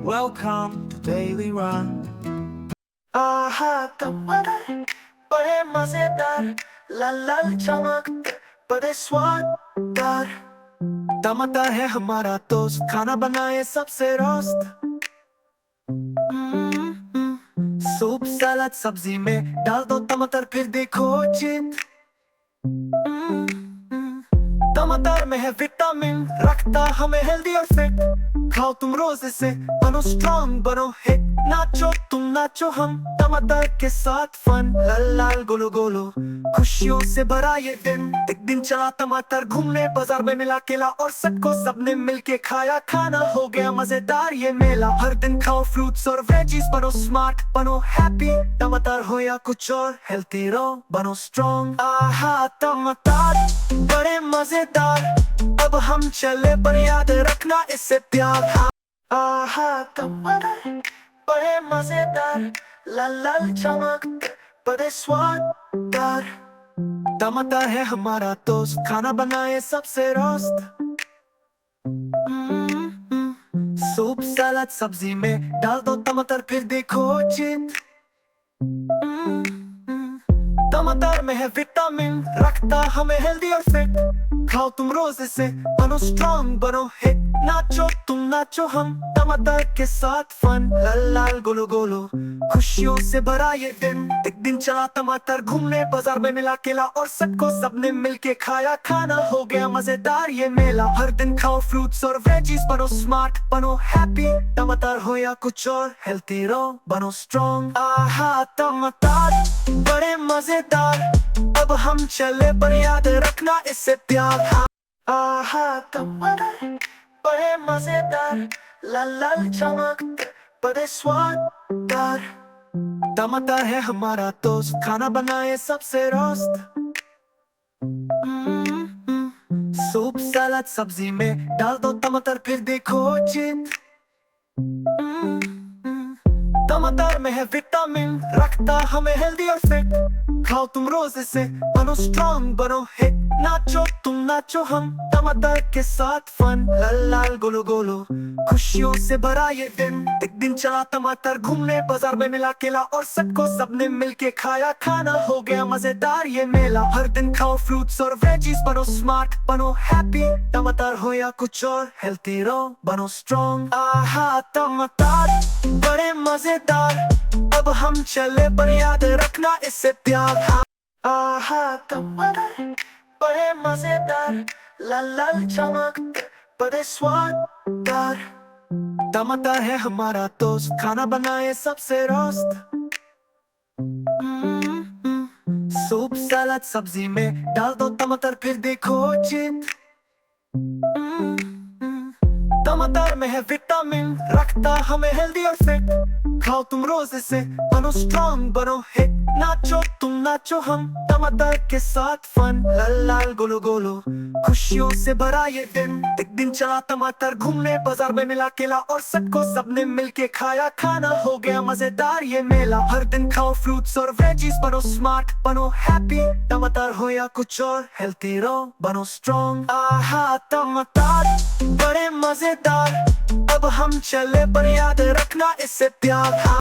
Welcome to Daily Run. आहा टमाटर बड़े मजेदार, लाल लाल चमकते बड़े स्वाददार। टमाटर है हमारा दोस्त, खाना बनाए सबसे रोस्ट। सूप सलाद सब्जी में डाल दो टमाटर, फिर देखो जित। टमाटर में है विटामिन, रखता हमें हेल्दी और फिट। खाओ तुम रोज इसे, बनो स्ट्रॉन्ग बनो हिट। नाचो तुम नाचो हम, टमाटर के साथ फन। लाल लाल गोलो गोलो, खुशियों से भरा ये दिन। एक दिन चला टमाटर घूमने, बाजार में मिला केला और सबको, सबने मिलके खाया खाना, हो गया मजेदार ये मेला। हर दिन खाओ फ्रूट्स और वेजीज, बनो स्मार्ट बनो हैप्पी। टमाटर हो या कुछ और, हेल्थी रहो बनो स्ट्रॉन्ग। आहा टमाटर बड़े मजेदार, अब हम चले पर याद रखना इससे प्यार। आहा टमाटर बड़े मजेदार, लाल लाल चमकते बड़े स्वाददार। टमाटर है हमारा दोस्त, खाना बनाए सबसे रोस्ट। सूप सलाद सब्जी में डाल दो टमाटर, फिर देखो जित। टमाटर में है विटामिन, रखता हमें हेल्दी और फिट। खाओ तुम रोज इसे, बनो स्ट्रॉन्ग बनो हिट। नाचो तुम नाचो हम, टमाटर के साथ फन। लाल लाल गोलो गोलो, खुशियों से भरा ये दिन। एक दिन चला टमाटर घूमने, बाजार में मिला केला और सबको, सबने मिलके खाया खाना, हो गया मजेदार ये मेला। हर दिन खाओ फ्रूट्स और वेजीज, बनो स्मार्ट बनो हैप्पी। टमाटर हो या कुछ और, हेल्थी रहो बनो स्ट्रॉन्ग। आहा टमाटर बड़े मजेदार, अब हम चले पर याद रखना इससे प्यार। आहा टमाटर बड़े मजेदार, लाल लाल चमकते बड़े स्वाददार। टमाटर है हमारा दोस्त, खाना बनाए सबसे रोस्ट। सूप सलाद सब्जी में डाल दो टमाटर, फिर देखो जित। टमाटर में है विटामिन, रखता हमें हेल्दी और फिट। खाओ तुम रोज इसे, बनो स्ट्रॉन्ग बनो हिट। नाचो तुम नाचो हम, टमाटर के साथ फन। लाल लाल गोलो गोलो, खुशियों से भरा ये दिन। एक दिन चला टमाटर घूमने, बाजार में मिला केला और सबको, सबने मिलके खाया खाना, हो गया मजेदार ये मेला। हर दिन खाओ फ्रूट्स और वेजीज, बनो स्मार्ट बनो हैप्पी। टमाटर हो या कुछ और, हेल्थी रहो बनो स्ट्रॉन्ग। आहा टमाटर बड़े मजेदार, अब हम चले पर याद रखना इससे प्यार। आहा टमाटर बड़े मजेदार, लाल लाल चमकते बड़े स्वाददार। टमाटर है हमारा दोस्त, खाना बनाए सबसे रोस्ट। सूप सलाद सब्जी में डाल दो टमाटर, फिर देखो जित। टमाटर में है विटामिन, रखता हमें हेल्दी और फिट। खाओ तुम रोज इसे, बनो स्ट्रॉन्ग बनो हिट। नाचो तुम नाचो हम, टमाटर के साथ फन। लाल लाल गोलो गोलो, खुशियों से भरा ये दिन। एक दिन चला टमाटर घूमने, बाजार में मिला केला और सबको, सबने मिलके खाया खाना, हो गया मजेदार ये मेला। हर दिन खाओ फ्रूट्स और वेजीज, बनो स्मार्ट बनो हैप्पी। टमाटर हो या कुछ और, हेल्थी रहो बनो स्ट्रॉन्ग। आहा टमाटर बड़े मजेदार, अब हम चले पर याद रखना इससे प्यार।